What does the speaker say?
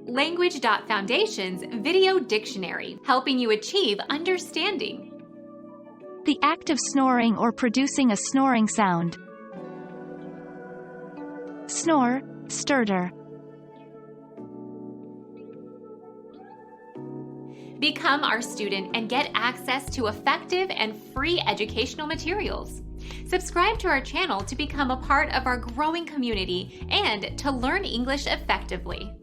Language.Foundation's Video Dictionary, helping you achieve understanding. The act of snoring or producing a snoring sound. Snore, stutter. Become our student and get access to effective and free educational materials. Subscribe to our channel to become a part of our growing community and to learn English effectively.